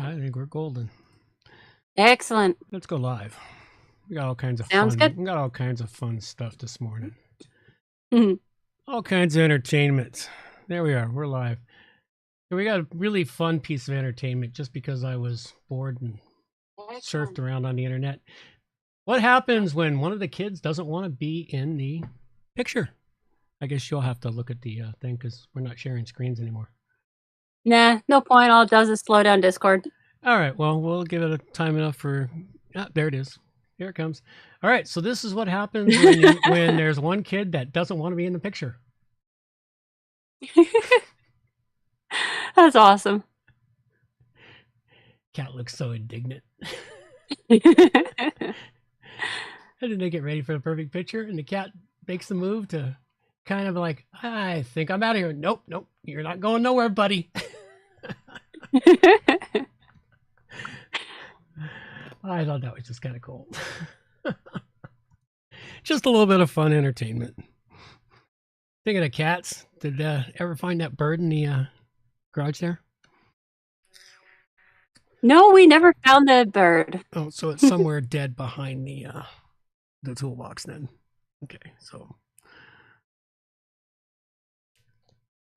I think we're golden. Excellent. Let's go live. We got all kinds of Sounds fun. good. We got all kinds of fun stuff this morning. Mhm. All kinds of entertainment. There we are. We're live. And we got a really fun piece of entertainment just because I was bored and surfed around on the internet. What happens when one of the kids doesn't want to be in the picture? I guess you'll have to look at the thing because we're not sharing screens anymore. Nah, no point. All it does is slow down Discord. All right. Well, we'll give it a time enough for... Ah, there it is. Here it comes. All right. So this is what happens when there's one kid that doesn't want to be in the picture. That's awesome. Cat looks so indignant. And then they get ready for the perfect picture, and the cat makes the move to kind of like, I think I'm out of here. Nope, you're not going nowhere, buddy. I thought that was just kind of cool. Just a little bit of fun entertainment. Thinking of cats, did ever find that bird in the garage there? No, we never found the bird. Oh, so it's somewhere dead behind the toolbox then. Okay, so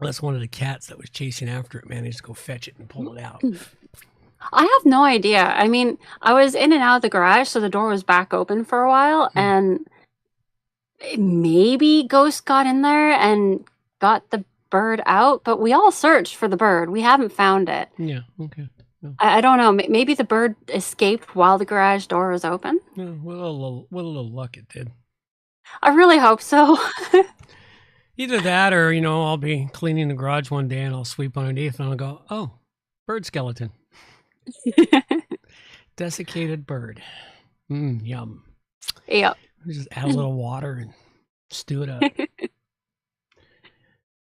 that's one of the cats that was chasing after it managed to go fetch it and pull it out. I have no idea. I mean, I was in and out of the garage, so the door was back open for a while, and maybe Ghost got in there and got the bird out, but we all searched for the bird. We haven't found it. Yeah, okay. No. I don't know. Maybe the bird escaped while the garage door was open. No, with a little luck it did. I really hope so. Either that or, I'll be cleaning the garage one day and I'll sweep underneath and I'll go, oh, bird skeleton. Desiccated bird. Yum. Yep. Just add a little water and stew it up.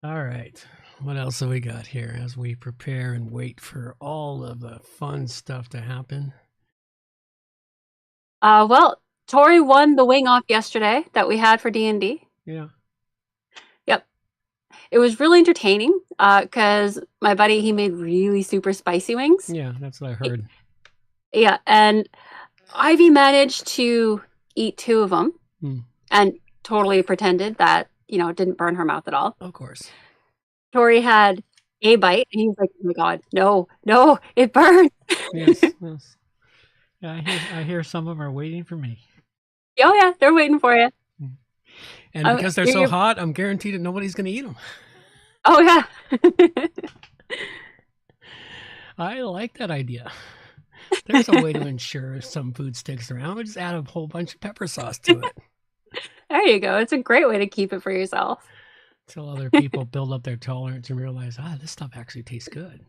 All right. What else have we got here as we prepare and wait for all of the fun stuff to happen? Well, Tori won the wing off yesterday that we had for D&D. Yeah. Yep. It was really entertaining because my buddy, he made really super spicy wings. Yeah, that's what I heard. Yeah, and Ivy managed to eat 2 of them and totally pretended that, it didn't burn her mouth at all. Of course. Tori had a bite, and he was like, oh my God, no, it burned. Yes. Yeah, I hear some of them are waiting for me. Oh, yeah, they're waiting for you. And because they're so hot, I'm guaranteed that nobody's going to eat them. Oh, yeah. I like that idea. There's a way to ensure some food sticks around. We just add a whole bunch of pepper sauce to it. There you go. It's a great way to keep it for yourself. Until other people build up their tolerance and realize, this stuff actually tastes good.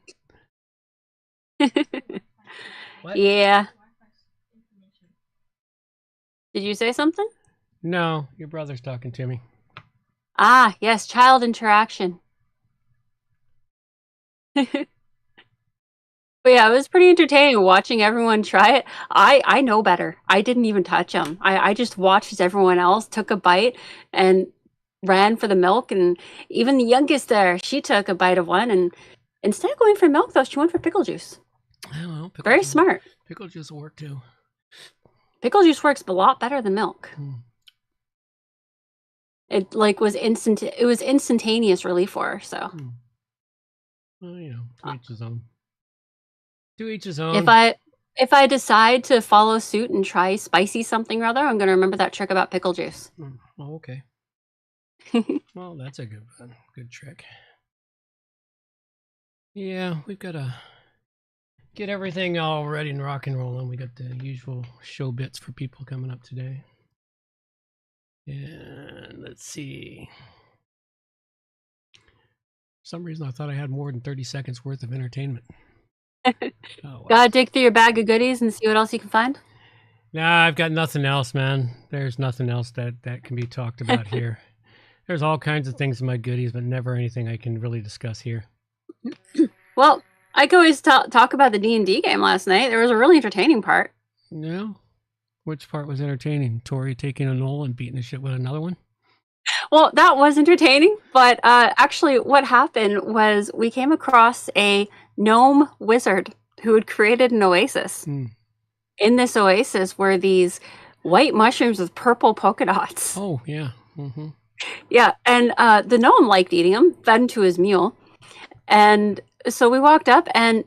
What? Yeah. Did you say something? No, your brother's talking to me. Ah, yes, child interaction. But yeah, it was pretty entertaining watching everyone try it. I know better. I didn't even touch them. I just watched as everyone else took a bite and ran for the milk. And even the youngest there, she took a bite of one. And instead of going for milk, though, she went for pickle juice. Well, very smart. Pickle juice will work too. Pickle juice works a lot better than milk. It was instant. It was instantaneous relief for her. So. Well, to each his own. To each his own. If I decide to follow suit and try spicy something or other, I'm going to remember that trick about pickle juice. Oh, okay. Well, that's a good trick. Yeah, we've got to get everything all ready and rock and rolling. We got the usual show bits for people coming up today. And let's see. For some reason, I thought I had more than 30 seconds worth of entertainment. Oh, wow. Gotta dig through your bag of goodies and see what else you can find? Nah, I've got nothing else, man. There's nothing else that can be talked about here. There's all kinds of things in my goodies, but never anything I can really discuss here. Well, I could always talk about the D&D game last night. There was a really entertaining part. No? Which part was entertaining? Tori taking a knoll and beating the shit with another one? Well, that was entertaining, but actually what happened was we came across a gnome wizard who had created an oasis. Mm. In this oasis were these white mushrooms with purple polka dots. Oh, yeah. Mm-hmm. Yeah, and the gnome liked eating them, fed him to his mule. And so we walked up, and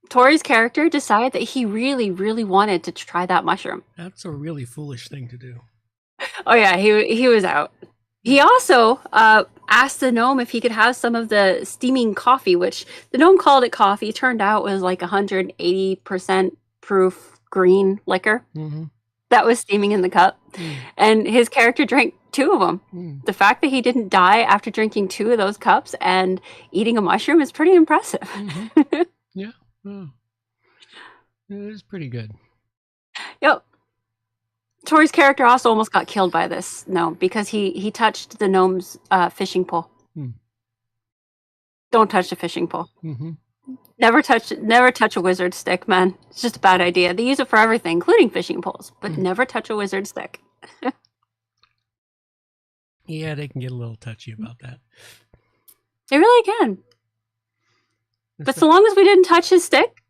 Tori's character decided that he really, really wanted to try that mushroom. That's a really foolish thing to do. Oh, yeah, he was out. He also asked the gnome if he could have some of the steaming coffee, which the gnome called it coffee. It turned out was like 180% proof green liquor that was steaming in the cup. And his character drank 2 of them. The fact that he didn't die after drinking 2 of those cups and eating a mushroom is pretty impressive. Yeah. Oh. It is pretty good. Yep. Tori's character also almost got killed by this gnome because he touched the gnome's fishing pole. Don't touch the fishing pole. Never touch a wizard stick, man. It's just a bad idea. They use it for everything, including fishing poles, but never touch a wizard stick. Yeah, they can get a little touchy about that. They really can. But so long as we didn't touch his stick,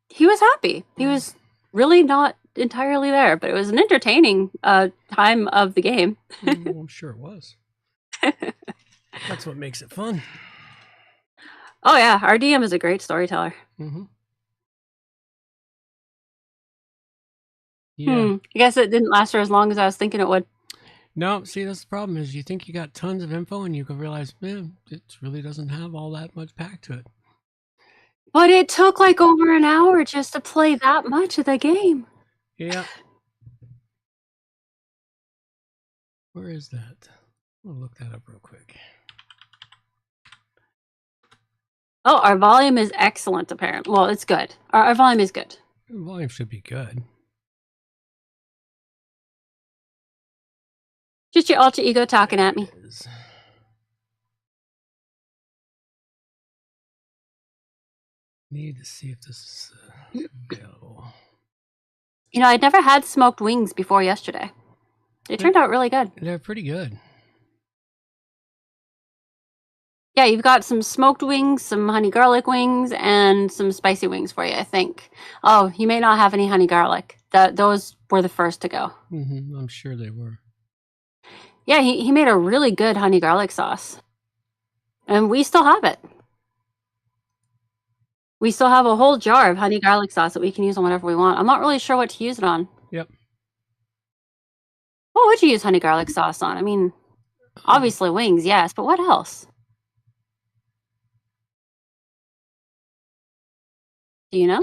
he was happy. He was really not entirely there, but it was an entertaining time of the game. Well, I'm sure it was. That's what makes it fun. Oh yeah, our DM is a great storyteller. Yeah. I guess it didn't last for as long as I was thinking it would. No, see, that's the problem is you think you got tons of info and you can realize, man, it really doesn't have all that much pack to it. But it took like over an hour just to play that much of the game. Yeah. Where is that? I'll look that up real quick. Oh, our volume is excellent, apparently. Well, it's good. Our volume is good. The volume should be good. Just your alter ego talking at me. Need to see if this is available. You know, I'd never had smoked wings before yesterday. They turned out really good. They're pretty good. Yeah, you've got some smoked wings, some honey garlic wings, and some spicy wings for you, I think. Oh, you may not have any honey garlic. Those were the first to go. I'm sure they were. Yeah, he made a really good honey garlic sauce. And we still have it. We still have a whole jar of honey garlic sauce that we can use on whatever we want. I'm not really sure what to use it on. Yep. What would you use honey garlic sauce on? I mean, obviously wings, yes, but what else? Do you know?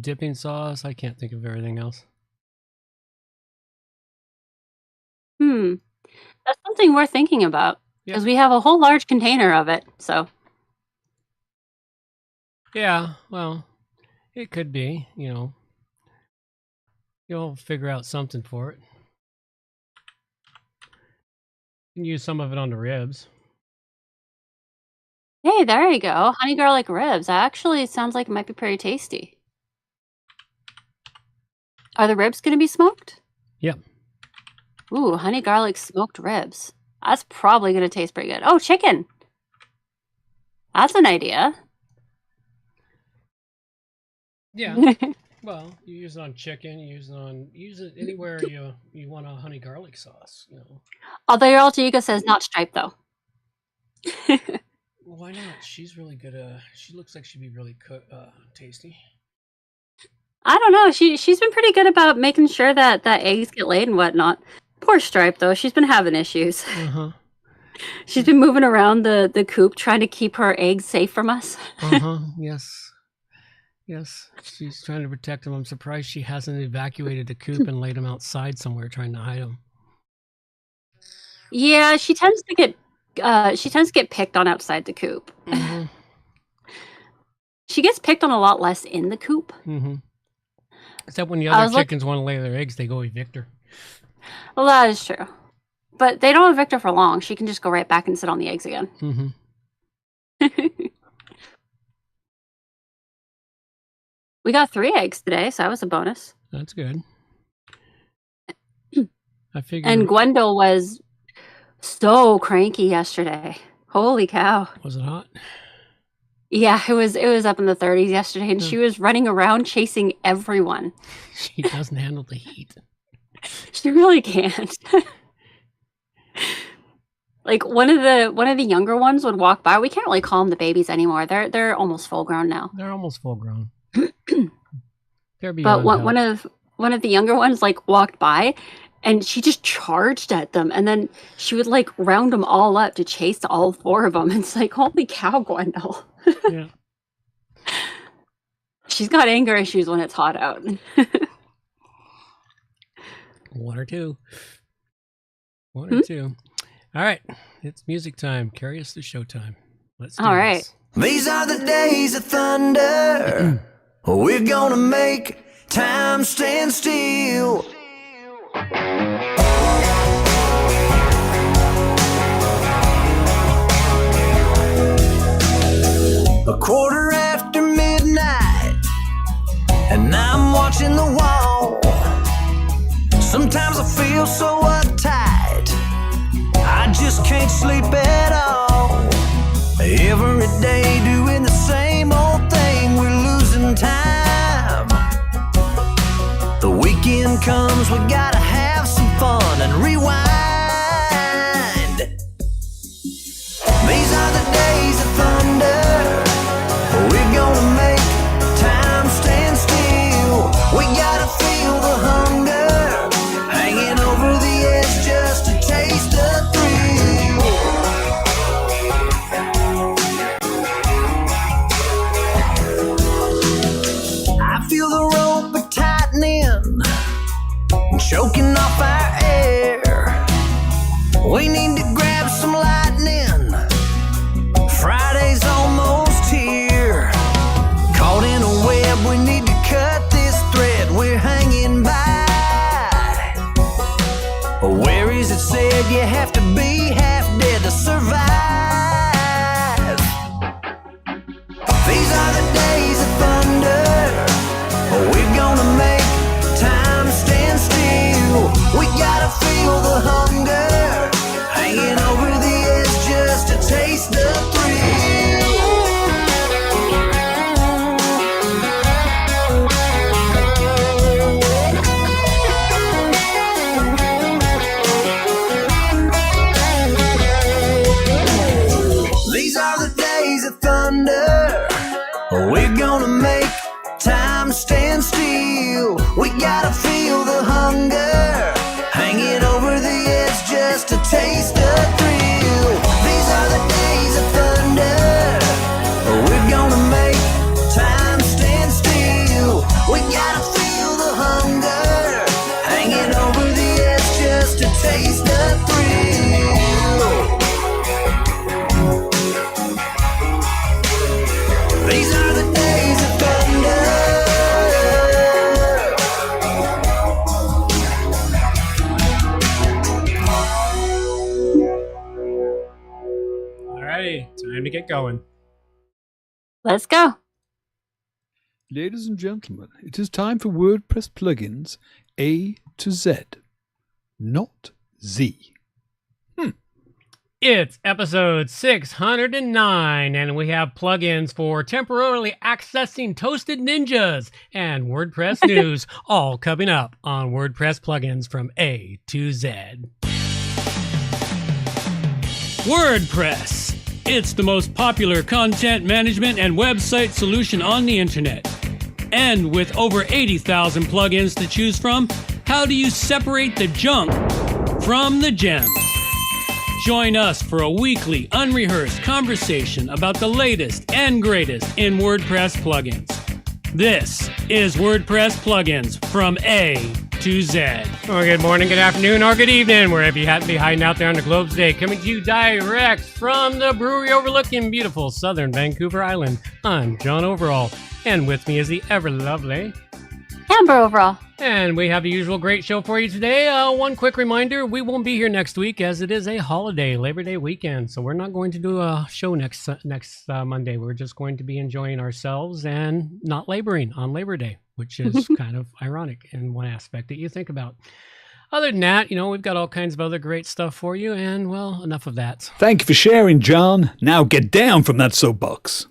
Dipping sauce. I can't think of everything else. That's something we're thinking about. Because we have a whole large container of it, so. Yeah, well, it could be, you know. You'll figure out something for it. You can use some of it on the ribs. Hey, there you go. Honey garlic ribs. Actually, it sounds like it might be pretty tasty. Are the ribs going to be smoked? Yep. Ooh, honey garlic smoked ribs. That's probably going to taste pretty good. Oh, chicken. That's an idea. Yeah. Well, you use it on chicken. Use it anywhere you want a honey garlic sauce. You know. Although your alter ego says not striped though. Well, why not? She's really good. She looks like she'd be really tasty. I don't know. She's been pretty good about making sure that eggs get laid and whatnot. Poor Stripe though. She's been having issues. She's been moving around the coop trying to keep her eggs safe from us. Yes. She's trying to protect them. I'm surprised she hasn't evacuated the coop and laid them outside somewhere trying to hide them. Yeah, she tends to get picked on outside the coop. She gets picked on a lot less in the coop. Except when the other chickens want to lay their eggs, they go evict her. Well, that is true. But they don't evict her for long. She can just go right back and sit on the eggs again. We got 3 eggs today, so that was a bonus. That's good. I figured. And Gwendol was so cranky yesterday. Holy cow. Was it hot? Yeah, it was up in the 30s yesterday, and she was running around chasing everyone. She doesn't handle the heat. She really can't. Like one of the younger ones would walk by. We can't really call them the babies anymore. They're almost full grown now. They're almost full grown. They're But beyond one of the younger ones like walked by, and she just charged at them, and then she would like round them all up to chase all four of them. It's like, holy cow, Gwendol. Yeah. She's got anger issues when it's hot out. One or two. One or two. All right. It's music time. Carry us to showtime. Let's do All right. this. These are the days of thunder. We're gonna make time stand still. A quarter after midnight, and I'm watching the wall. Sometimes I feel so uptight, I just can't sleep at all. Every day doing the same old thing, we're losing time. The weekend comes, we gotta have some fun and rewind. These are the days of thunder. We're gonna make time stand still. We gotta feel the hunger, hanging over the edge just to taste the thrill. I feel the rope tightening, choking off our air. We need to grab some lightning. Friday's almost here. Caught in a web, we need to cut this thread we're hanging by. Where is it said you have to be half dead to survive? These are the days of thunder. We're gonna make time stand still. We gotta feel the hunger, hanging over the edge just to taste the thrill. These are the days of thunder. We're gonna make time stand still. We gotta feel the hunger, hanging over the edge just to taste the thrill. These are the days of thunder. We're gonna make time stand still. We gotta feel the hunger, hanging over the edge just to taste the thrill. These are the days of thunder. All righty. Time to get going. Let's go. Ladies and gentlemen, it is time for WordPress Plugins A to Z, not Z. It's episode 609, and we have plugins for temporarily accessing toasted ninjas and WordPress news, all coming up on WordPress Plugins from A to Z. WordPress. It's the most popular content management and website solution on the internet. And with over 80,000 plugins to choose from, how do you separate the junk from the gems? Join us for a weekly, unrehearsed conversation about the latest and greatest in WordPress plugins. This is WordPress Plugins from A to Z. Well, good morning, good afternoon, or good evening, wherever you happen to be hiding out there on the globe today. Coming to you direct from the brewery overlooking beautiful southern Vancouver Island. I'm John Overall, and with me is the ever lovely Amber overall. And we have the usual great show for you today. One quick reminder, we won't be here next week as it is a holiday, Labor Day weekend. So we're not going to do a show next Monday. We're just going to be enjoying ourselves and not laboring on Labor Day, which is kind of ironic in one aspect that you think about. Other than that, we've got all kinds of other great stuff for you. And, well, enough of that. Thank you for sharing, John. Now get down from that soapbox.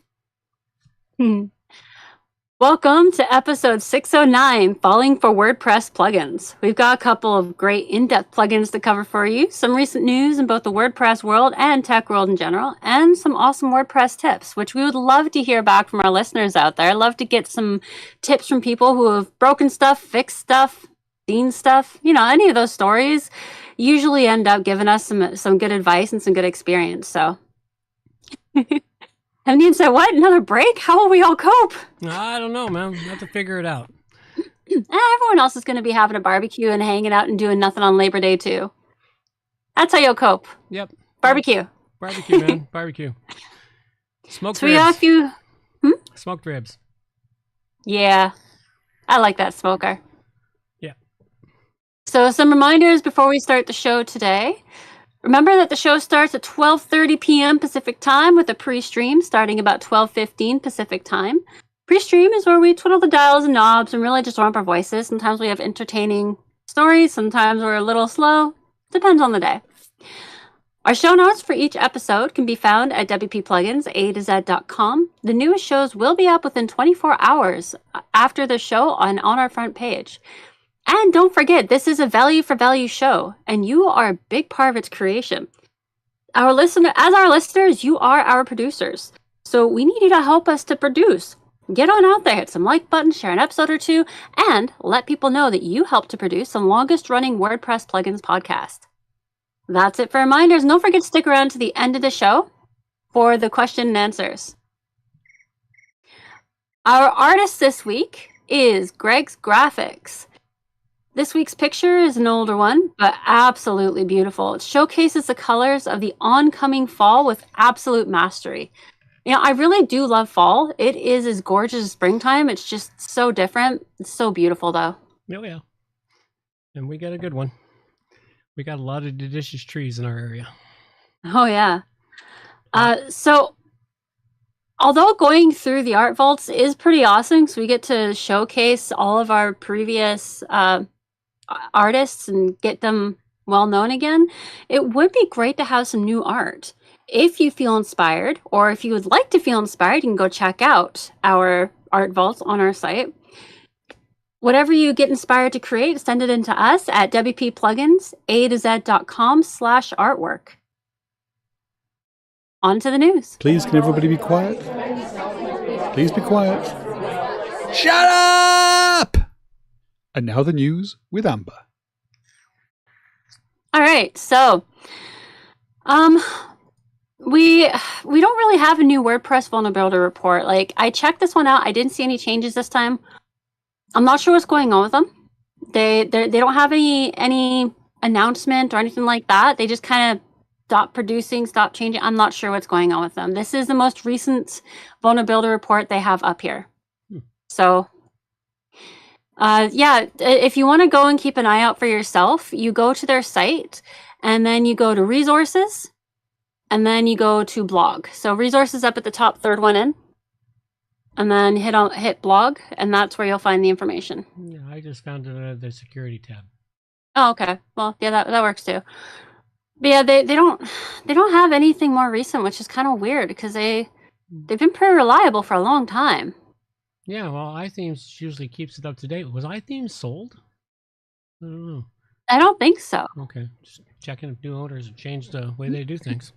Welcome to episode 609, Falling for WordPress Plugins. We've got a couple of great in-depth plugins to cover for you, some recent news in both the WordPress world and tech world in general, and some awesome WordPress tips, which we would love to hear back from our listeners out there. I'd love to get some tips from people who have broken stuff, fixed stuff, seen stuff. You know, any of those stories usually end up giving us some good advice and some good experience, so... And you said, what? Another break? How will we all cope? I don't know, man. We have to figure it out. Everyone else is going to be having a barbecue and hanging out and doing nothing on Labor Day, too. That's how you'll cope. Yep. Barbecue. Barbecue, man. Barbecue. Smoked So we got a ribs. few... Smoked ribs. Yeah. I like that smoker. Yeah. So some reminders before we start the show today. Remember that the show starts at 12:30 p.m. Pacific time with a pre-stream starting about 12:15 Pacific time. Pre-stream is where we twiddle the dials and knobs and really just warm up our voices. Sometimes we have entertaining stories. Sometimes we're a little slow. Depends on the day. Our show notes for each episode can be found at wppluginsa2z.com. The newest shows will be up within 24 hours after the show on our front page. And don't forget, this is a value for value show, and you are a big part of its creation. As our listeners, you are our producers. So we need you to help us to produce. Get on out there, hit some like buttons, share an episode or two, and let people know that you helped to produce the longest running WordPress Plugins podcast. That's it for reminders. And don't forget to stick around to the end of the show for the question and answers. Our artist this week is Greg's Graphics. This week's picture is an older one, but absolutely beautiful. It showcases the colors of the oncoming fall with absolute mastery. You know, I really do love fall. It is as gorgeous as springtime. It's just so different. It's so beautiful, though. Oh, yeah. And we got a good one. We got a lot of delicious trees in our area. Oh, yeah. So, although going through the art vaults is pretty awesome, so we get to showcase all of our previous artists and get them well known again, it would be great to have some new art. If you feel inspired, or if you would like to feel inspired, you can go check out our art vaults on our site. Whatever you get inspired to create, send it in to us at wppluginsa2z.com/artwork. On to the news. Please, can everybody be quiet? Please be quiet. Shut up! And now the news with Amber. All right, so we don't really have a new WordPress vulnerability report. Like, I checked this one out. I didn't see any changes this time. I'm not sure what's going on with them. They don't have any announcement or anything like that. They just kind of stopped producing, stopped changing. I'm not sure what's going on with them. This is the most recent vulnerability report they have up here. So, yeah, if you want to go and keep an eye out for yourself, you go to their site and then you go to resources and then you go to blog. So resources up at the top, third one in, and then hit blog, and that's where you'll find the information. Yeah, I just found it under the security tab. Oh, okay. Well, yeah, that works too. But yeah, they don't have anything more recent, which is kind of weird because they've been pretty reliable for a long time. Yeah, well, iThemes usually keeps it up to date. Was iThemes sold? I don't know. I don't think so. Okay, just checking if new owners have changed the way they do things.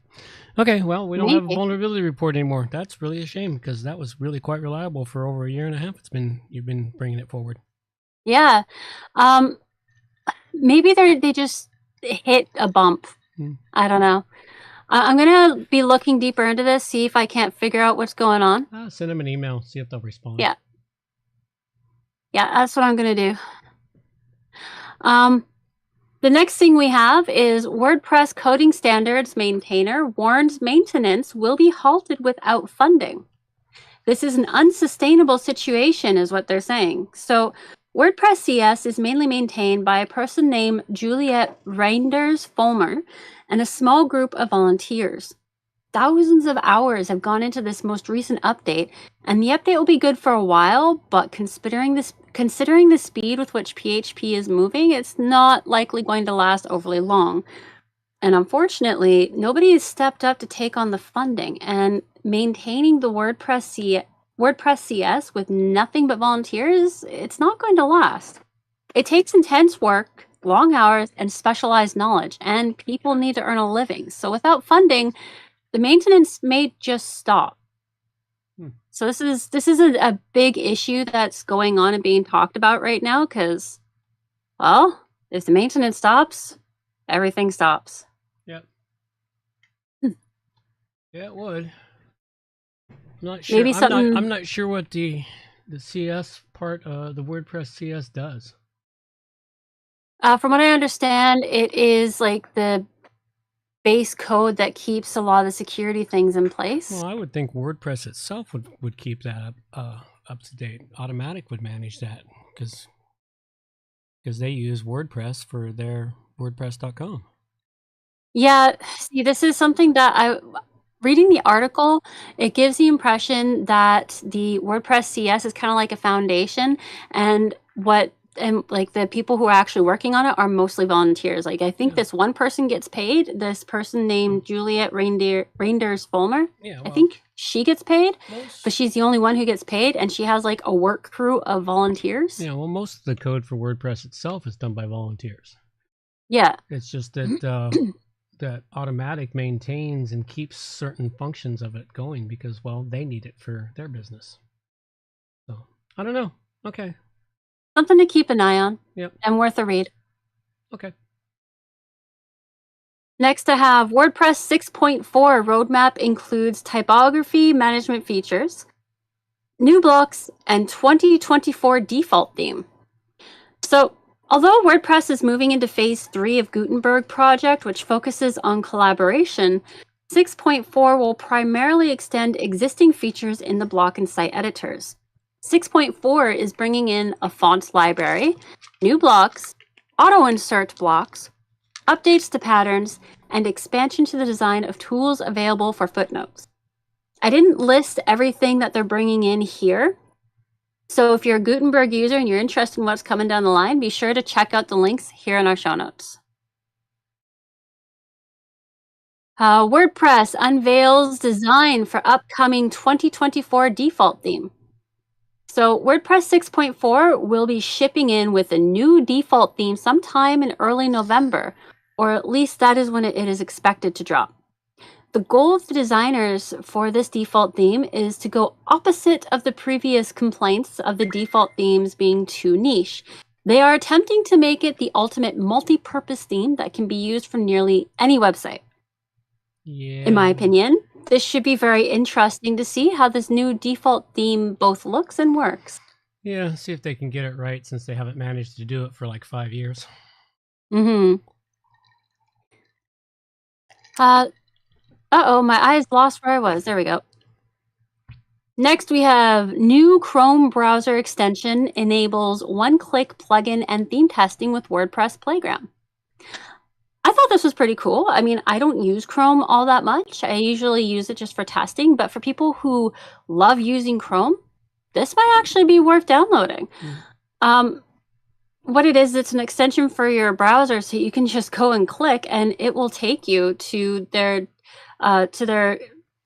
Okay, well, we don't have a Maybe. vulnerability report anymore. That's really a shame because that was really quite reliable for over a year and a half. You've been bringing it forward. Yeah. Maybe they just hit a bump. I don't know. I'm going to be looking deeper into this, see if I can't figure out what's going on. Send them an email, see if they'll respond. Yeah. Yeah, that's what I'm going to do. The next thing we have is WordPress Coding Standards maintainer warns maintenance will be halted without funding. This is an unsustainable situation, is what they're saying. So WordPress CS is mainly maintained by a person named Juliet Reinders-Fulmer and a small group of volunteers. Thousands of hours have gone into this most recent update, and the update will be good for a while, but considering the speed with which PHP is moving, it's not likely going to last overly long. And unfortunately, nobody has stepped up to take on the funding, and maintaining the WordPress WordPress CS with nothing but volunteers, it's not going to last. It takes intense work, long hours, and specialized knowledge, and people need to earn a living. So without funding, the maintenance may just stop. So this is a big issue that's going on and being talked about right now because, well, if the maintenance stops, everything stops. Yep. Yeah, it would. I'm not sure. Maybe something. I'm not sure what the CS part, the WordPress CS does. From what I understand, it is like the base code that keeps a lot of the security things in place. Well, I would think WordPress itself would keep that up to date. Automatic would manage that because they use WordPress for their WordPress.com. Yeah, see, this is something that reading the article, it gives the impression that the WordPress CS is kind of like a foundation, and like the people who are actually working on it are mostly volunteers. Like I think this one person gets paid. This person named Juliet Reinders Fulmer. Yeah, well, I think she gets paid, but she's the only one who gets paid, and she has like a work crew of volunteers. Yeah, well, most of the code for WordPress itself is done by volunteers. Yeah, it's just that that Automatic maintains and keeps certain functions of it going because, well, they need it for their business. So I don't know. Okay. Something to keep an eye on. Yep. And worth a read. Okay. Next, I have WordPress 6.4 roadmap includes typography management features, new blocks, and 2024 default theme. So, although WordPress is moving into phase 3 of Gutenberg project, which focuses on collaboration, 6.4 will primarily extend existing features in the block and site editors. 6.4 is bringing in a font library, new blocks, auto-insert blocks, updates to patterns, and expansion to the design of tools available for footnotes. I didn't list everything that they're bringing in here, so if you're a Gutenberg user and you're interested in what's coming down the line, be sure to check out the links here in our show notes. WordPress unveils design for upcoming 2024 default theme. So WordPress 6.4 will be shipping in with a new default theme sometime in early November, or at least that is when it is expected to drop. The goal of the designers for this default theme is to go opposite of the previous complaints of the default themes being too niche. They are attempting to make it the ultimate multi-purpose theme that can be used for nearly any website. Yeah. In my opinion, this should be very interesting to see how this new default theme both looks and works. Yeah, see if they can get it right since they haven't managed to do it for like 5 years. Uh-oh, my eyes lost where I was. There we go. Next, we have new Chrome browser extension enables one-click plugin and theme testing with WordPress Playground. I thought this was pretty cool. I mean, I don't use Chrome all that much. I usually use it just for testing, but for people who love using Chrome, this might actually be worth downloading. What it is, it's an extension for your browser, so you can just go and click, and it will take you to their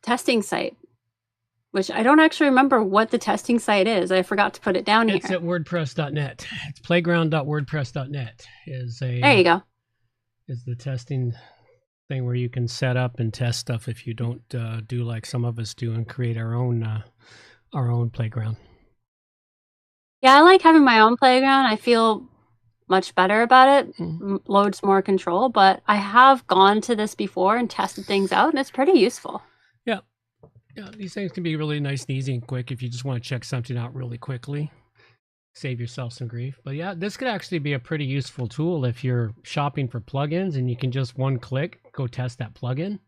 testing site, which I don't actually remember what the testing site is. I forgot to put it down here. It's at WordPress.net. It's playground.wordpress.net. There you go. Is the testing thing where you can set up and test stuff if you don't do like some of us do and create our own playground. Yeah, I like having my own playground. I feel much better about it. Loads more control, but I have gone to this before and tested things out, and it's pretty useful. Yeah. Yeah, these things can be really nice and easy and quick if you just want to check something out really quickly. Save yourself some grief. But yeah, this could actually be a pretty useful tool if you're shopping for plugins and you can just one click go test that plugin.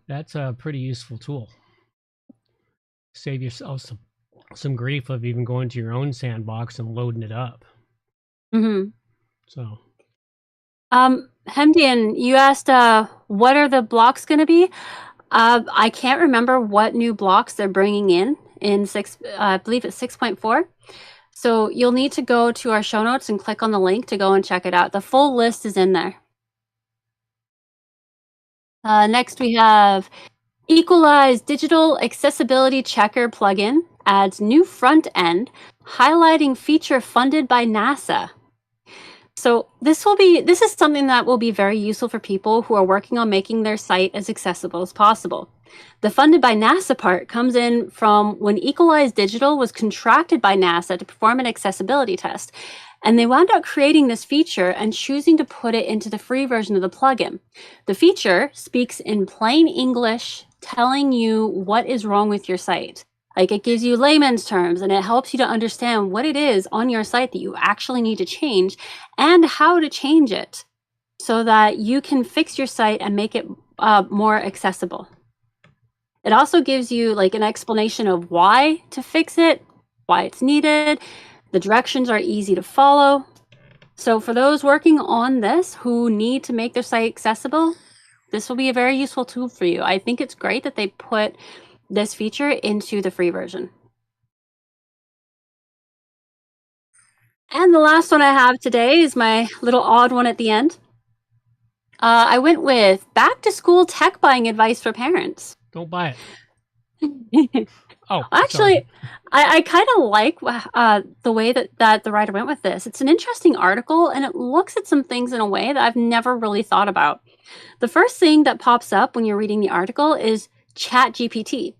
That's a pretty useful tool. Save yourself some grief of even going to your own sandbox and loading it up. So Hemdian, you asked what are the blocks going to be? I can't remember what new blocks they're bringing in I believe it's 6.4. So you'll need to go to our show notes and click on the link to go and check it out. The full list is in there. Next, we have Equalize Digital Accessibility Checker plugin adds new front end, highlighting feature funded by NASA. So this is something that will be very useful for people who are working on making their site as accessible as possible. The funded by NASA part comes in from when Equalize Digital was contracted by NASA to perform an accessibility test. And they wound up creating this feature and choosing to put it into the free version of the plugin. The feature speaks in plain English, telling you what is wrong with your site. Like, it gives you layman's terms, and it helps you to understand what it is on your site that you actually need to change and how to change it so that you can fix your site and make it more accessible. It also gives you like an explanation of why to fix it, why it's needed. The directions are easy to follow. So for those working on this who need to make their site accessible, this will be a very useful tool for you. I think it's great that they put this feature into the free version. And the last one I have today is my little odd one at the end. I went with back to school tech buying advice for parents. Don't buy it. Oh, actually, I kind of like the way that the writer went with this. It's an interesting article, and it looks at some things in a way that I've never really thought about. The first thing that pops up when you're reading the article is ChatGPT.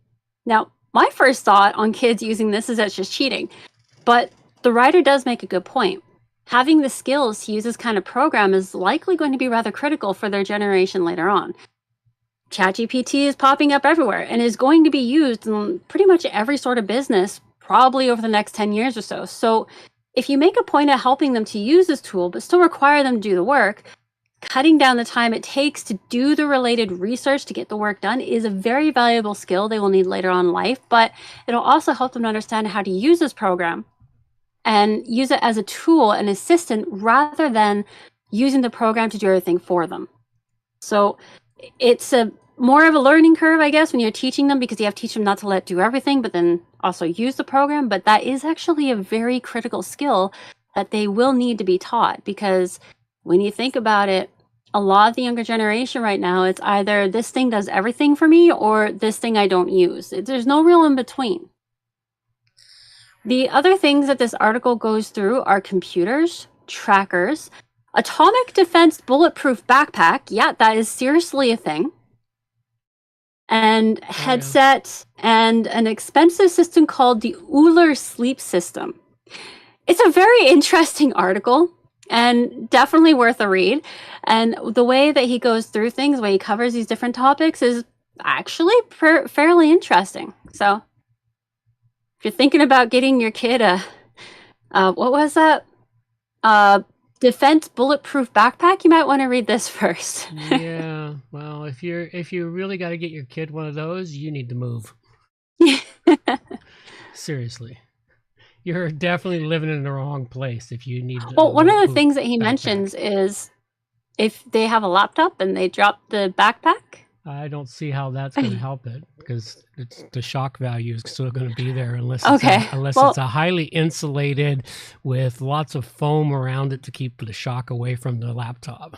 Now, my first thought on kids using this is that's just cheating, but the writer does make a good point. Having the skills to use this kind of program is likely going to be rather critical for their generation later on. ChatGPT is popping up everywhere and is going to be used in pretty much every sort of business, probably over the next 10 years or so. So if you make a point of helping them to use this tool, but still require them to do the work, cutting down the time it takes to do the related research to get the work done is a very valuable skill they will need later on in life, but it'll also help them to understand how to use this program and use it as a tool, an assistant, rather than using the program to do everything for them. So it's a more of a learning curve, I guess, when you're teaching them, because you have to teach them not to let do everything, but then also use the program. But that is actually a very critical skill that they will need to be taught, because when you think about it, a lot of the younger generation right now, it's either this thing does everything for me or this thing I don't use. There's no real in between. The other things that this article goes through are computers, trackers, atomic defense bulletproof backpack. Yeah, that is seriously a thing. And headset and an expensive system called the Euler sleep system. It's a very interesting article and definitely worth a read. And the way that he goes through things, the way he covers these different topics is actually fairly interesting. So if you're thinking about getting your kid a, what was that? Defense bulletproof backpack, you might want to read this first. Yeah, well, if you really got to get your kid one of those, you need to move. Seriously, you're definitely living in the wrong place if you need. Well, one of the things that he mentions is if they have a laptop and they drop the backpack. I don't see how that's going to help it, because the shock value is still going to be there unless it's a highly insulated with lots of foam around it to keep the shock away from the laptop.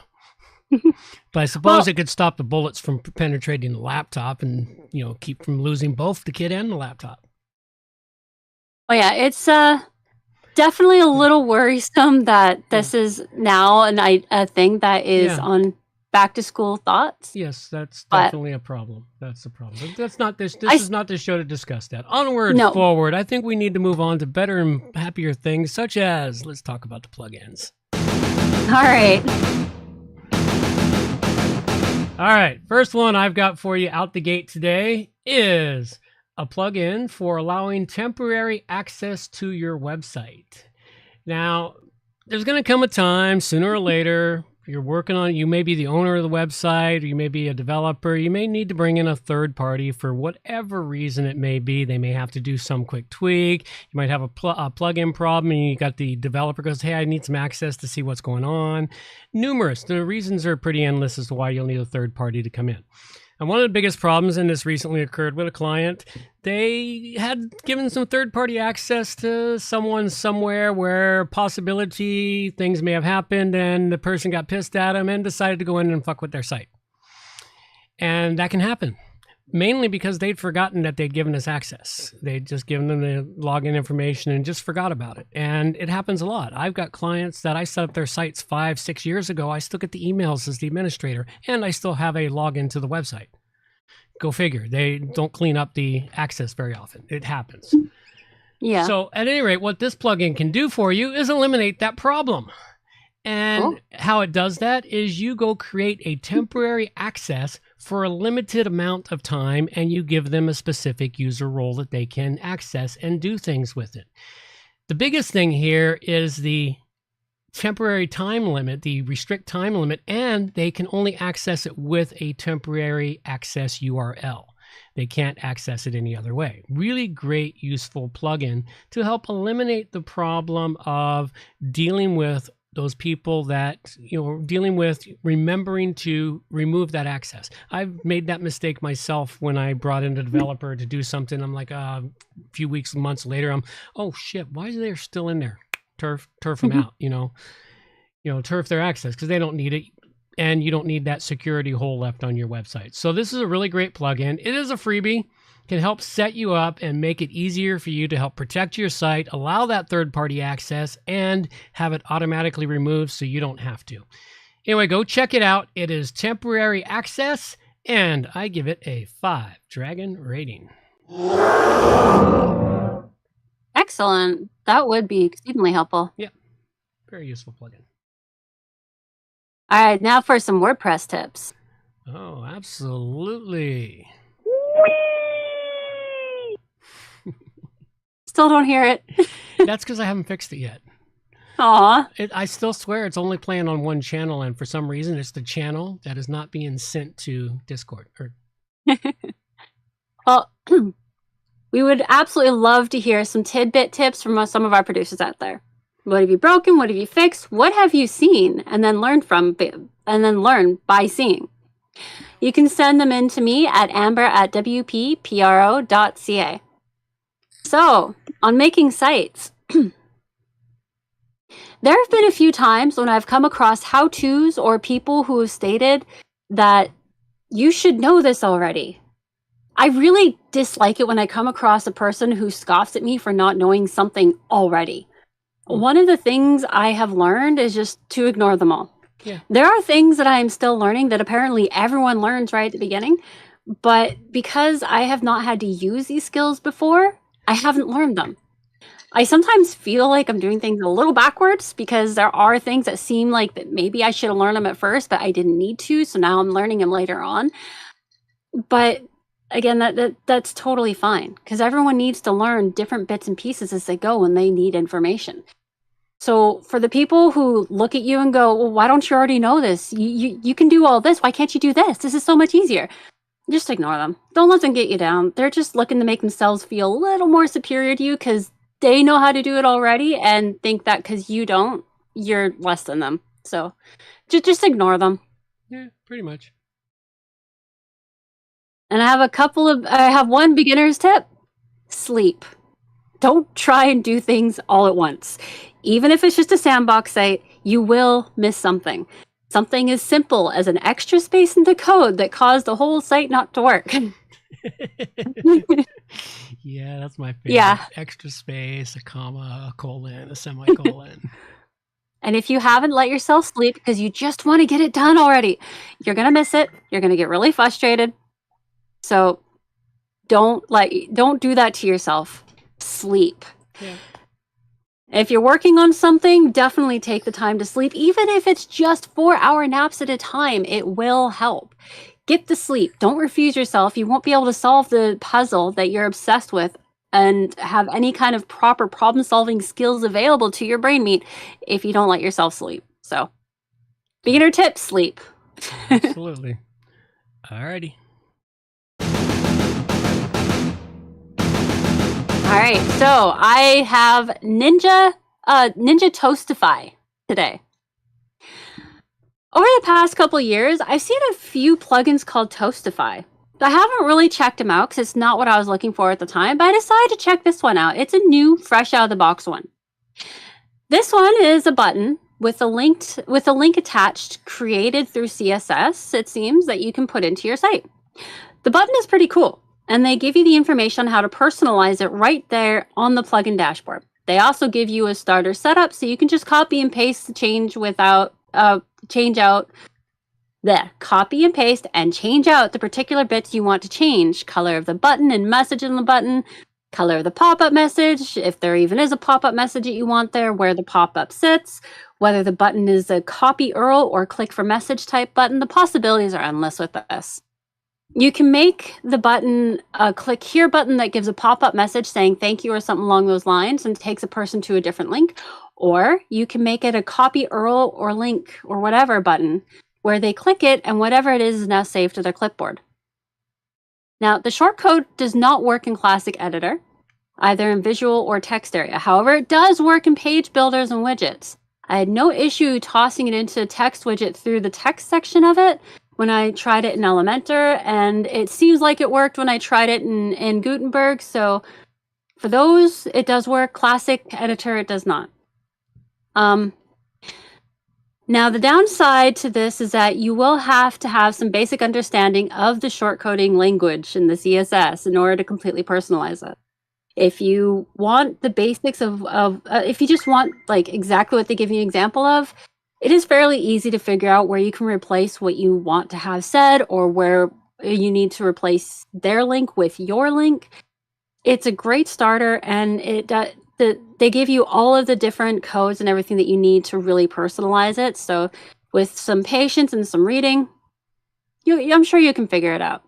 But I suppose it could stop the bullets from penetrating the laptop and, keep from losing both the kid and the laptop. Oh yeah, it's definitely a little worrisome that this is now a thing that is on back to school thoughts. Yes, that's definitely a problem. That's a problem. That's not this. This is not the show to discuss that. Onward, forward. I think we need to move on to better and happier things, such as let's talk about the plugins. All right. First one I've got for you out the gate today is a plugin for allowing temporary access to your website. Now, there's going to come a time sooner or later. You're working on it. You may be the owner of the website, or you may be a developer. You may need to bring in a third party for whatever reason it may be. They may have to do some quick tweak. You might have a plugin problem, and you got the developer goes, "Hey, I need some access to see what's going on." Numerous. The reasons are pretty endless as to why you'll need a third party to come in. And one of the biggest problems, and this recently occurred with a client, they had given some third-party access to someone somewhere where possibility things may have happened, and the person got pissed at them and decided to go in and fuck with their site. And that can happen. mainly because they'd forgotten that they'd given us access. They'd just given them the login information and just forgot about it. And it happens a lot. I've got clients that I set up their sites 5-6 years ago. I still get the emails as the administrator, and I still have a login to the website. Go figure. They don't clean up the access very often. It happens. Yeah. So at any rate, what this plugin can do for you is eliminate that problem. And how it does that is you go create a temporary access for a limited amount of time, and you give them a specific user role that they can access and do things with it. The biggest thing here is the temporary time limit, the restrict time limit, and they can only access it with a temporary access URL. They can't access it any other way. Really great, useful plugin to help eliminate the problem of dealing with those people that, dealing with remembering to remove that access. I've made that mistake myself when I brought in a developer to do something. I'm like, a few weeks, months later, oh shit, why are they still in there? Turf them out, turf their access because they don't need it. And you don't need that security hole left on your website. So this is a really great plugin. It is a freebie, can help set you up and make it easier for you to help protect your site, allow that third-party access, and have it automatically removed so you don't have to. Anyway, go check it out. It is temporary access, and I give it a 5 dragon rating. Excellent. That would be exceedingly helpful. Yeah, very useful plugin. All right, now for some WordPress tips. Oh, absolutely. Still don't hear it. That's because I haven't fixed it yet. Aw. I still swear it's only playing on one channel, and for some reason it's the channel that is not being sent to Discord. Well, we would absolutely love to hear some tidbit tips from some of our producers out there. What have you broken? What have you fixed? What have you seen? And then learn by seeing. You can send them in to me at amber@wppro.ca. So, on making sites, there have been a few times when I've come across how-tos or people who have stated that you should know this already. I really dislike it when I come across a person who scoffs at me for not knowing something already. One of the things I have learned is just to ignore them all. Yeah. There are things that I am still learning that apparently everyone learns right at the beginning, but because I have not had to use these skills before, I haven't learned them. I sometimes feel like I'm doing things a little backwards because there are things that seem like that maybe I should have learned them at first, but I didn't need to, so now I'm learning them later on. But again, that's totally fine because everyone needs to learn different bits and pieces as they go when they need information. So for the people who look at you and go, well, why don't you already know this? You can do all this. Why can't you do this? This is so much easier. Just ignore them. Don't let them get you down. They're just looking to make themselves feel a little more superior to you because they know how to do it already and think that because you don't, you're less than them. So just ignore them. Yeah, pretty much. And I have one beginner's tip. Sleep. Don't try and do things all at once. Even if it's just a sandbox site, you will miss something. Something as simple as an extra space in the code that caused the whole site not to work. Yeah, that's my favorite. Yeah. Extra space, a comma, a colon, a semicolon. And if you haven't let yourself sleep because you just want to get it done already, you're going to miss it. You're going to get really frustrated. So don't do that to yourself. Sleep. Yeah. If you're working on something, definitely take the time to sleep. Even if it's just 4-hour naps at a time, it will help. Get the sleep. Don't refuse yourself. You won't be able to solve the puzzle that you're obsessed with and have any kind of proper problem-solving skills available to your brain meat if you don't let yourself sleep. So, beginner tip, sleep. Absolutely. Alrighty. All right, so I have Ninja Toastify today. Over the past couple years, I've seen a few plugins called Toastify. I haven't really checked them out because it's not what I was looking for at the time, but I decided to check this one out. It's a new, fresh out of the box one. This one is a button with a link attached, created through CSS, it seems, that you can put into your site. The button is pretty cool, and they give you the information on how to personalize it right there on the plugin dashboard. They also give you a starter setup, so you can just copy and paste the change without copy and paste and change out the particular bits you want to change. Color of the button and message on the button, color of the pop-up message, if there even is a pop-up message that you want there, where the pop-up sits, whether the button is a copy URL or click for message type button. The possibilities are endless with this. You can make the button a click here button that gives a pop-up message saying thank you or something along those lines and takes a person to a different link. Or you can make it a copy URL or link or whatever button where they click it and whatever it is now saved to their clipboard. Now, the shortcode does not work in Classic Editor, either in visual or text area. However, it does work in page builders and widgets. I had no issue tossing it into a text widget through the text section of it when I tried it in Elementor, and it seems like it worked when I tried it in Gutenberg. So for those, it does work. Classic Editor, it does not. Now, the downside to this is that you will have to have some basic understanding of the shortcoding language in the CSS in order to completely personalize it. If you want the basics if you just want like exactly what they give you an example of, it is fairly easy to figure out where you can replace what you want to have said or where you need to replace their link with your link. It's a great starter, and they give you all of the different codes and everything that you need to really personalize it. So with some patience and some reading, I'm sure you can figure it out.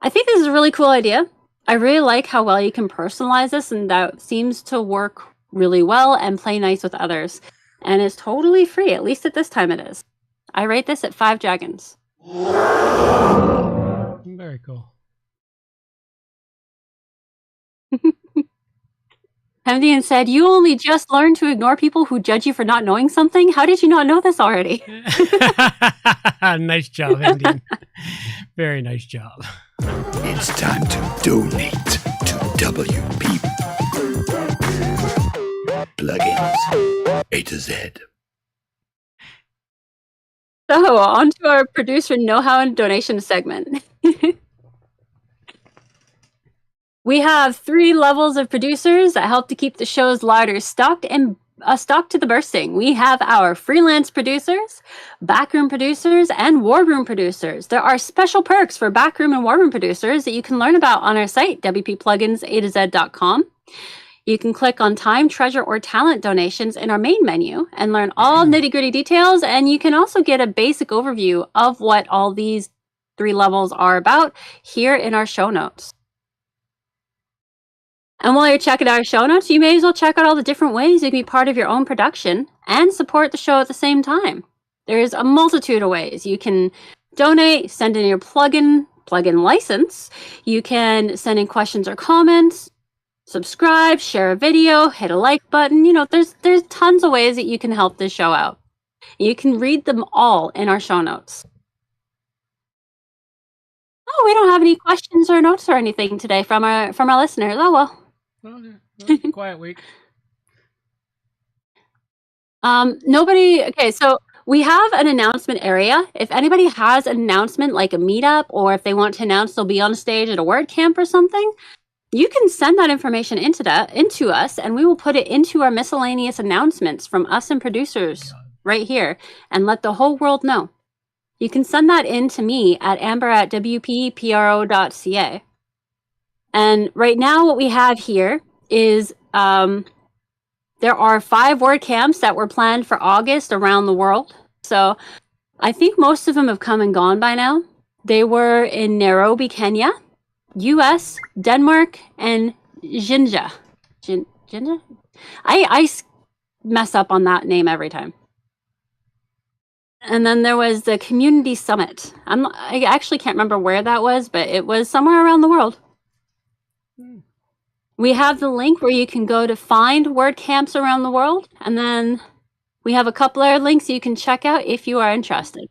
I think this is a really cool idea. I really like how well you can personalize this, and that seems to work really well and play nice with others. And it's totally free, at least at this time it is. I rate this at 5 dragons. Very cool. Hemdian said, you only just learned to ignore people who judge you for not knowing something? How did you not know this already? Nice job, Hemdian. Very nice job. It's time to donate to WP Plugins A to Z. So, on to our producer know-how and donation segment. We have 3 levels of producers that help to keep the show's larder stocked and stocked to the bursting. We have our freelance producers, backroom producers, and wardroom producers. There are special perks for backroom and wardroom producers that you can learn about on our site, wppluginsatoz.com. You can click on time, treasure, or talent donations in our main menu and learn all nitty-gritty details. And you can also get a basic overview of what all these 3 levels are about here in our show notes. And while you're checking out our show notes, you may as well check out all the different ways you can be part of your own production and support the show at the same time. There's a multitude of ways. You can donate, send in your plugin license. You can send in questions or comments, subscribe, share a video, hit a like button. There's tons of ways that you can help this show out. You can read them all in our show notes. Oh, we don't have any questions or notes or anything today from our listeners. Oh well. Quiet week. Nobody. Okay, so we have an announcement area. If anybody has an announcement, like a meetup, or if they want to announce they'll be on stage at a WordCamp or something, you can send that information into us, and we will put it into our miscellaneous announcements from us and producers right here, and let the whole world know. You can send that in to me at amber@wppro.ca. And right now what we have here is there are 5 WordCamps that were planned for August around the world. So I think most of them have come and gone by now. They were in Nairobi, Kenya, US, Denmark, and Jinja. Jinja? I mess up on that name every time. And then there was the Community Summit. I actually can't remember where that was, but it was somewhere around the world. We have the link where you can go to find WordCamps around the world, and then we have a couple other links you can check out if you are interested.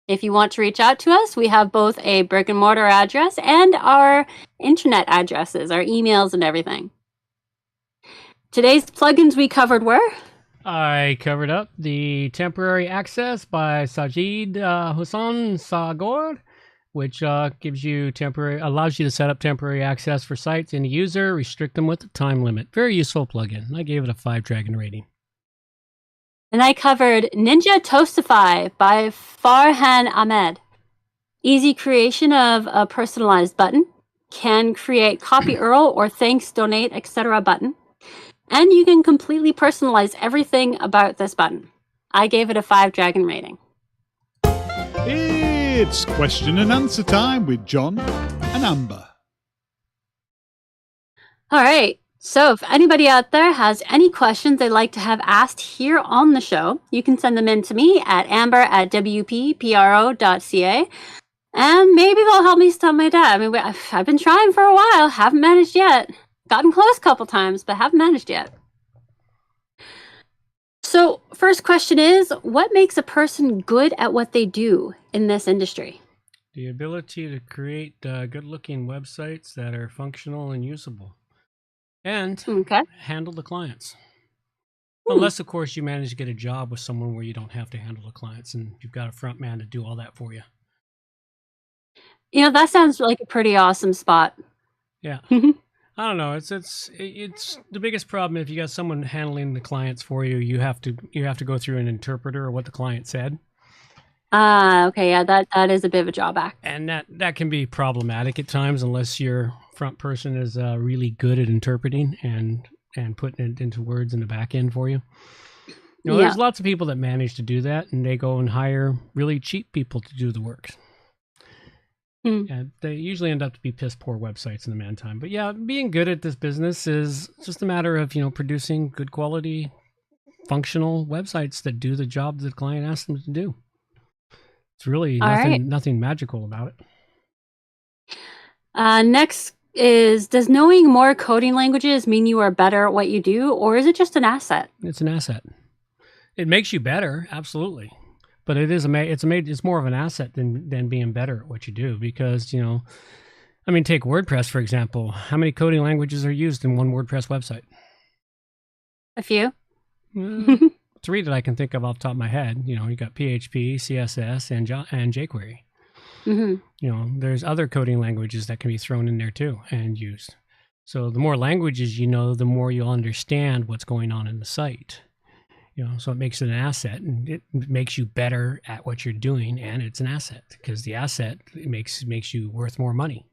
If you want to reach out to us, we have both a brick and mortar address and our internet addresses, our emails and everything. Today's plugins we covered were? I covered up the temporary access by Sajid Hussain Sagor, which allows you to set up temporary access for sites in a user, restrict them with a time limit. Very useful plugin. I gave it a 5 dragon rating. And I covered Ninja Toastify by Farhan Ahmed. Easy creation of a personalized button. Can create copy URL or thanks, donate, etc. button. And you can completely personalize everything about this button. I gave it a 5 dragon rating. It's question and answer time with John and Amber. All right. So if anybody out there has any questions they'd like to have asked here on the show, you can send them in to me at amber@wppro.ca. And maybe they'll help me stop my dad. I mean, I've been trying for a while. Haven't managed yet. Gotten close a couple times, but haven't managed yet. So first question is, what makes a person good at what they do in this industry? The ability to create good-looking websites that are functional and usable. And handle the clients. Unless, of course, you manage to get a job with someone where you don't have to handle the clients and you've got a front man to do all that for you. You know, that sounds like a pretty awesome spot. Yeah. I don't know. It's the biggest problem. If you got someone handling the clients for you, you have to go through an interpreter of what the client said. Okay, yeah, that is a bit of a drawback. And that can be problematic at times unless your front person is really good at interpreting and putting it into words in the back end for you. You know, there's lots of people that manage to do that, and they go and hire really cheap people to do the work. And they usually end up to be piss poor websites in the meantime. But yeah, being good at this business is just a matter of, producing good quality, functional websites that do the job that the client asks them to do. It's really nothing magical about it. Next is, does knowing more coding languages mean you are better at what you do, or is it just an asset? It's an asset. It makes you better, absolutely. But it's more of an asset than being better at what you do, because, take WordPress, for example. How many coding languages are used in one WordPress website? A few. 3 that I can think of off the top of my head. You got PHP, CSS, and jQuery. There's other coding languages that can be thrown in there too and used. So the more languages you know, the more you'll understand what's going on in the site. So it makes it an asset, and it makes you better at what you're doing, and it's an asset because the asset makes you worth more money.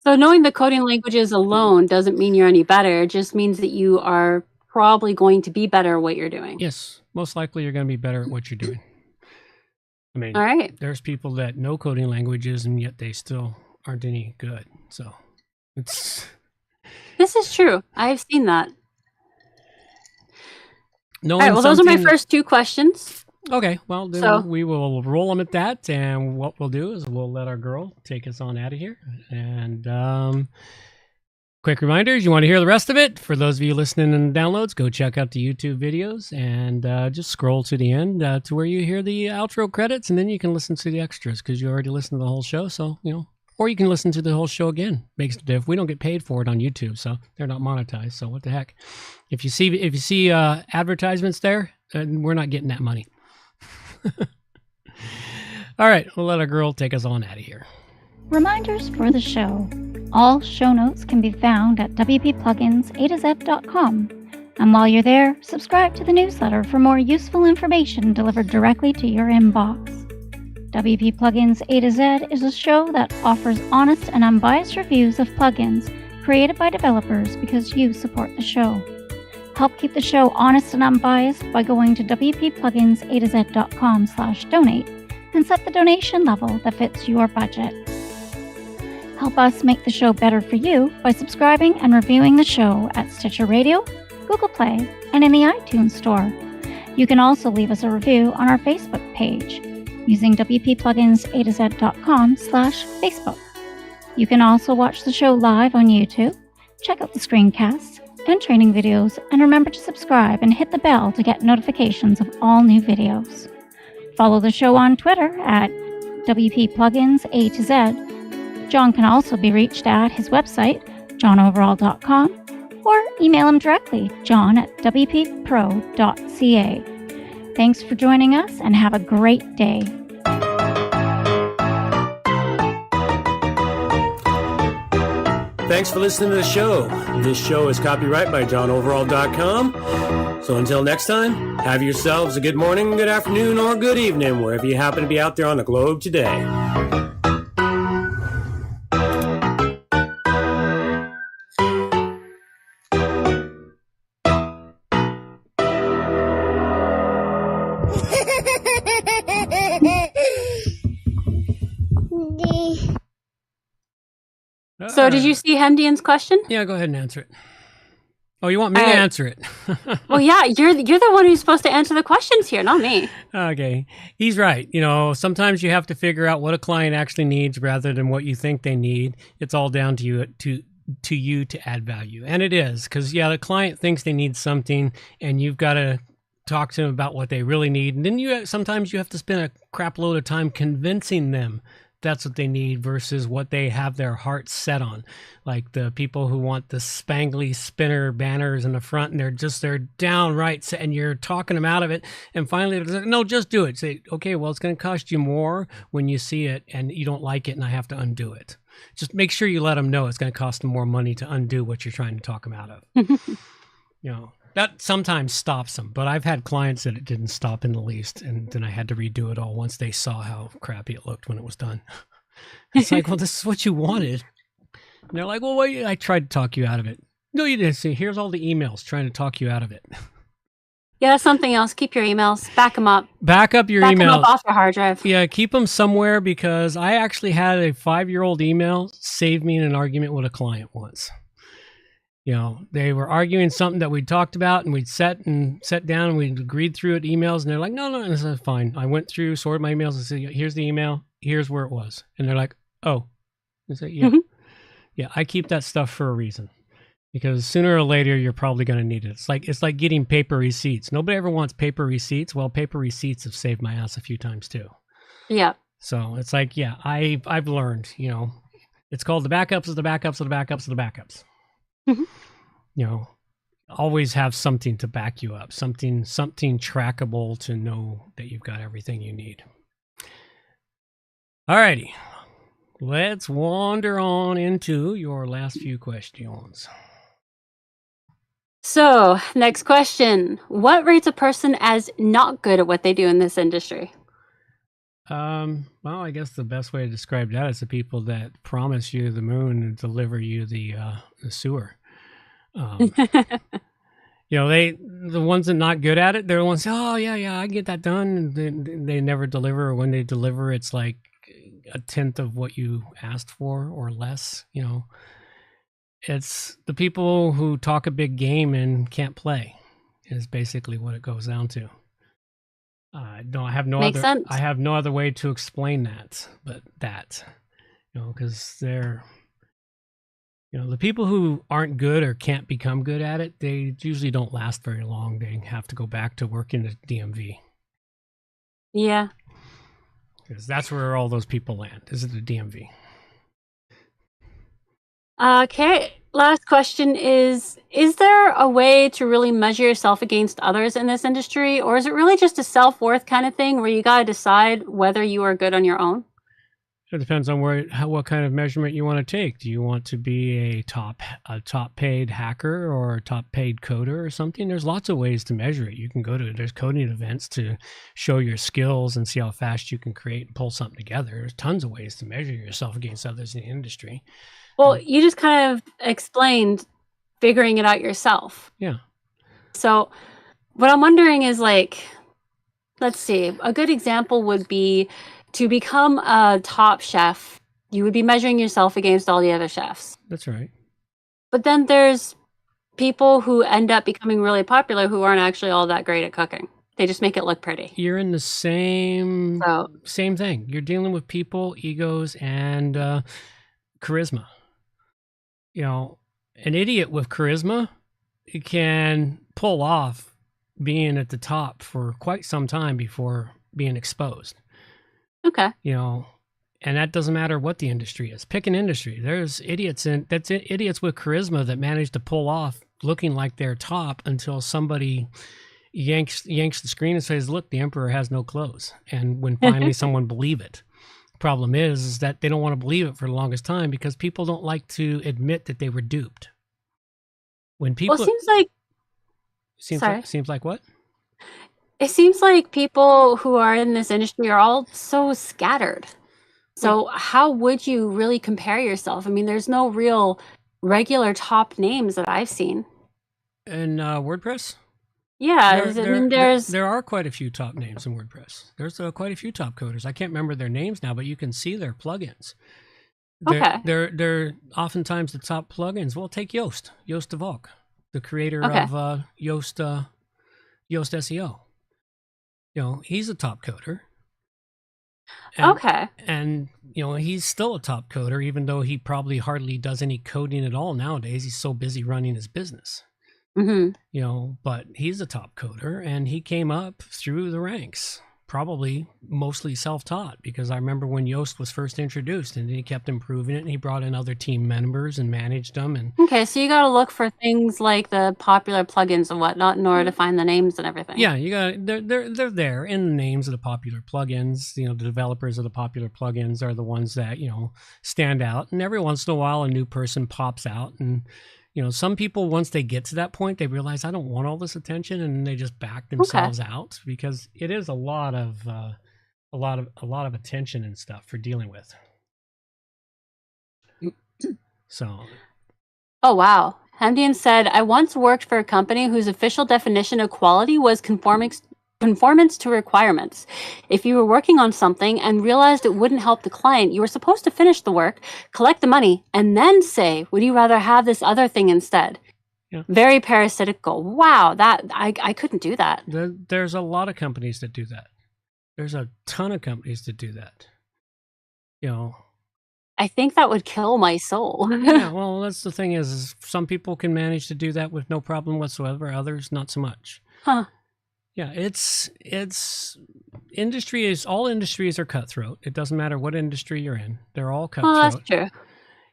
So knowing the coding languages alone doesn't mean you're any better. It just means that you are probably going to be better at what you're doing. Yes, most likely you're going to be better at what you're doing. All right. There's people that know coding languages and yet they still aren't any good. So this is true. I've seen that. All right, well, those are my first 2 questions. Okay, well, then we will roll them at that, and what we'll do is we'll let our girl take us on out of here. And quick reminders, you want to hear the rest of it? For those of you listening in the downloads, go check out the YouTube videos and just scroll to the end to where you hear the outro credits, and then you can listen to the extras because you already listened to the whole show, so, or you can listen to the whole show again. Makes a diff. We don't get paid for it on YouTube, so they're not monetized. So what the heck? If you see advertisements there, we're not getting that money. All right, we'll let our girl take us on out of here. Reminders for the show. All show notes can be found at wppluginsa2z.com. And while you're there, subscribe to the newsletter for more useful information delivered directly to your inbox. WP Plugins A to Z is a show that offers honest and unbiased reviews of plugins created by developers because you support the show. Help keep the show honest and unbiased by going to wppluginsa2z.com/donate and set the donation level that fits your budget. Help us make the show better for you by subscribing and reviewing the show at Stitcher Radio, Google Play, and in the iTunes Store. You can also leave us a review on our Facebook page using wppluginsa2z.com/Facebook. You can also watch the show live on YouTube, check out the screencasts and training videos, and remember to subscribe and hit the bell to get notifications of all new videos. Follow the show on Twitter at WPPluginsA2Z. John can also be reached at his website, johnoverall.com, or email him directly, john@wppro.ca. Thanks for joining us and have a great day. Thanks for listening to the show. This show is copyright by johnoverall.com. So until next time, have yourselves a good morning, good afternoon, or good evening, wherever you happen to be out there on the globe today. So did you see Hendian's question? Yeah, go ahead and answer it. Oh, you want me to answer it? Well, yeah, you're the one who's supposed to answer the questions here, not me. Okay. He's right. Sometimes you have to figure out what a client actually needs rather than what you think they need. It's all down to you to add value. And it is, because the client thinks they need something and you've got to talk to them about what they really need. And then sometimes you have to spend a crap load of time convincing them that's what they need versus what they have their heart set on. Like the people who want the spangly spinner banners in the front and they're downright set, and you're talking them out of it. And finally, they're like, no, just do it. Say, okay, well, it's going to cost you more when you see it and you don't like it and I have to undo it. Just make sure you let them know it's going to cost them more money to undo what you're trying to talk them out of. That sometimes stops them, but I've had clients that it didn't stop in the least, and then I had to redo it all once they saw how crappy it looked when it was done. It's like, well, this is what you wanted. And they're like, well, wait, I tried to talk you out of it. No, you didn't. See, here's all the emails trying to talk you out of it. Yeah, that's something else. Keep your emails. Back them up. Back up your emails. Back them up off your hard drive. Yeah, keep them somewhere, because I actually had a 5-year-old email save me in an argument with a client once. They were arguing something that we talked about, and we'd sat down and we'd agreed through it, emails, and they're like, no, this is fine. I went through, sorted my emails and said, here's the email, here's where it was. And they're like, oh. I said, yeah. Mm-hmm. Yeah, I keep that stuff for a reason, because sooner or later you're probably going to need it. It's like getting paper receipts. Nobody ever wants paper receipts. Well, paper receipts have saved my ass a few times too. Yeah. So it's like, yeah, I've learned, it's called the backups of the backups of the backups of the backups. Mm-hmm. Always have something to back you up, something trackable to know that you've got everything you need. Alrighty, let's wander on into your last few questions. So, next question. What rates a person as not good at what they do in this industry? Well, I guess the best way to describe that is the people that promise you the moon and deliver you the sewer. The ones that are not good at it, they're the ones say, oh yeah, I get that done. And they never deliver, or when they deliver, it's like a tenth of what you asked for or less. It's the people who talk a big game and can't play is basically what it goes down to. I have no other way to explain that, but because they're, the people who aren't good or can't become good at it, they usually don't last very long. They have to go back to work in the DMV. Yeah. Because that's where all those people land, is at the DMV. Okay. Last question is there a way to really measure yourself against others in this industry, or is it really just a self-worth kind of thing where you got to decide whether you are good on your own? It depends on what kind of measurement you want to take. Do you want to be a top paid hacker or a top paid coder or something? There's lots of ways to measure it. You can there's coding events to show your skills and see how fast you can create and pull something together. There's tons of ways to measure yourself against others in the industry. Well, you just kind of explained figuring it out yourself. Yeah. So what I'm wondering is, let's see, a good example would be to become a top chef, you would be measuring yourself against all the other chefs. That's right. But then there's people who end up becoming really popular who aren't actually all that great at cooking. They just make it look pretty. You're in the same thing. You're dealing with people, egos, and charisma. An idiot with charisma can pull off being at the top for quite some time before being exposed. Okay. And that doesn't matter what the industry is. Pick an industry. There's idiots idiots with charisma that manage to pull off looking like they're top until somebody yanks the screen and says, look, the emperor has no clothes. And when finally someone believe it. Problem is that they don't want to believe it for the longest time because people don't like to admit that they were duped. When people, Well, it seems like seems like what? it seems like people who are in this industry are all so scattered. So how would you really compare yourself? I mean, there's no real regular top names that I've seen. In WordPress? Yeah, There are quite a few top names in WordPress. There's quite a few top coders. I can't remember their names now, but you can see their plugins. They're oftentimes the top plugins. Well, take Yoast de Valk, the creator of Yoast SEO. You know, he's a top coder. And you know, he's still a top coder, even though he probably hardly does any coding at all nowadays. He's so busy running his business. You know, but he's a top coder, and he came up through the ranks, probably mostly self-taught, because I remember when Yoast was first introduced, and he kept improving it, and he brought in other team members and managed them. And okay, so you got to look for things like the popular plugins and whatnot in order to find the names and everything. Yeah, you got they're there in the names of the popular plugins. You know, the developers of the popular plugins are the ones that, you know, stand out, and every once in a while a new person pops out. And you know, some people, once they get to that point, they realize, I don't want all this attention, and they just back themselves out, because it is a lot of attention and stuff for dealing with. So. Oh wow. Hamdian said, I once worked for a company whose official definition of quality was conformance to requirements. If you were working on something and realized it wouldn't help the client, you were supposed to finish the work, collect the money, and then say, would you rather have this other thing instead? Yeah. Very parasitical. Wow, that I couldn't do that. There's a lot of companies that do that. There's a ton of companies that do that. You know, I think that would kill my soul. Yeah, well, that's the thing is some people can manage to do that with no problem whatsoever. Others, not so much. Huh. Yeah, it's all industries are cutthroat. It doesn't matter what industry you're in; they're all cutthroat. Oh, that's true.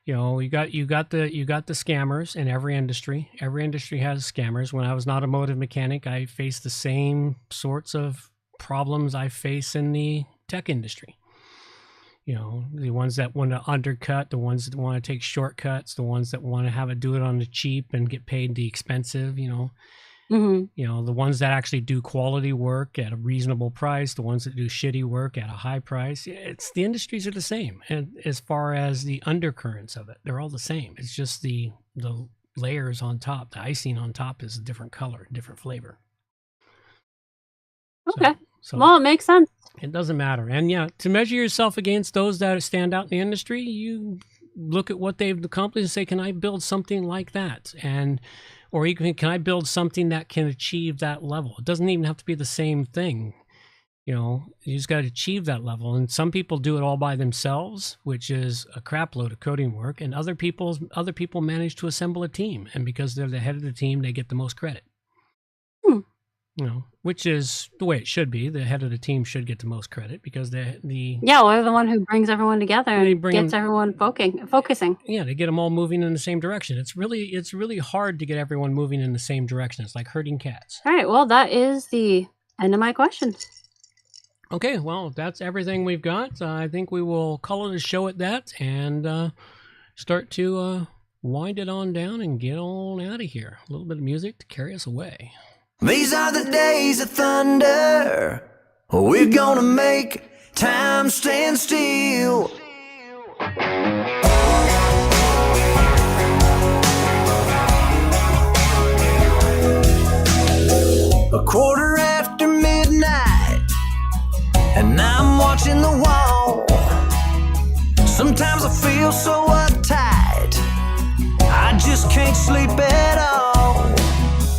You know, you got the scammers in every industry. Every industry has scammers. When I was an automotive mechanic, I faced the same sorts of problems I face in the tech industry. You know, the ones that want to undercut, the ones that want to take shortcuts, the ones that want to do it on the cheap and get paid the expensive. You know. You know, the ones that actually do quality work at a reasonable price, the ones that do shitty work at a high price. The industries are the same. And as far as the undercurrents of it, they're all the same. It's just the layers on top, the icing on top is a different color, different flavor. Okay. So well, it makes sense. It doesn't matter. And yeah, to measure yourself against those that stand out in the industry, you look at what they've accomplished and say, can I build something like that? Or even, can I build something that can achieve that level? It doesn't even have to be the same thing. You know, you just got to achieve that level. And some people do it all by themselves, which is a crap load of coding work. And other people manage to assemble a team. And because they're the head of the team, they get the most credit. You know, which is the way it should be. The head of the team should get the most credit because they're the one who brings everyone together and gets everyone focusing. Yeah, they get them all moving in the same direction. It's really hard to get everyone moving in the same direction. It's like herding cats. All right, well, that is the end of my questions. Okay, well, that's everything we've got. I think we will call it a show at that and start to wind it on down and get on out of here. A little bit of music to carry us away. These are the days of thunder. We're gonna make time stand still. A quarter after midnight, and I'm watching the wall. Sometimes I feel so uptight, I just can't sleep at all.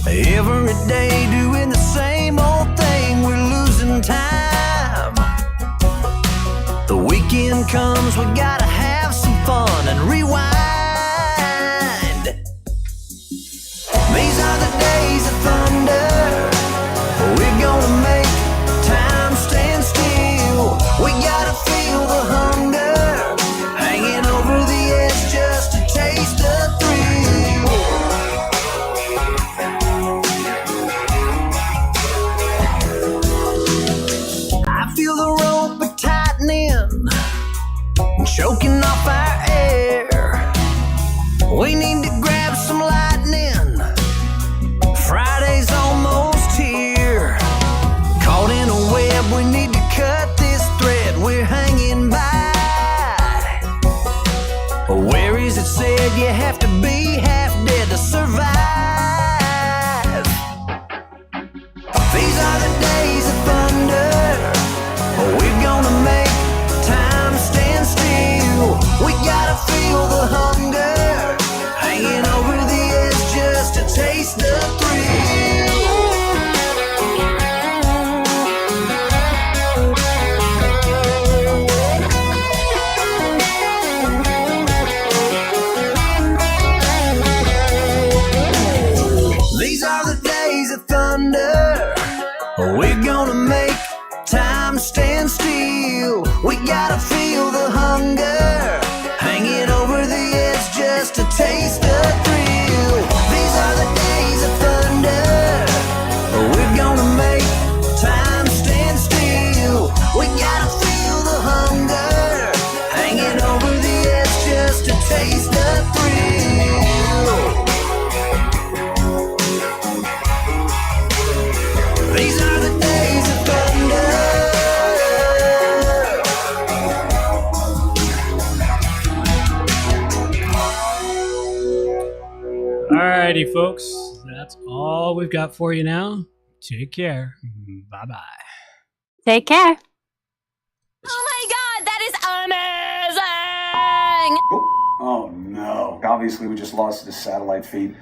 Every day doing the same old thing, we're losing time. The weekend comes, we gotta have some fun and rewind. These are the days of thunder. We're gonna make time stand still. We gotta feel the hunger, hanging over the edge just to taste the thrill. Feel the rope tightening, just to taste the thrill. These are the days of thunder. Alrighty, folks. That's all we've got for you now. Take care. Bye-bye. Take care. Oh my god, that is amazing! Oh no. Obviously, we just lost the satellite feed.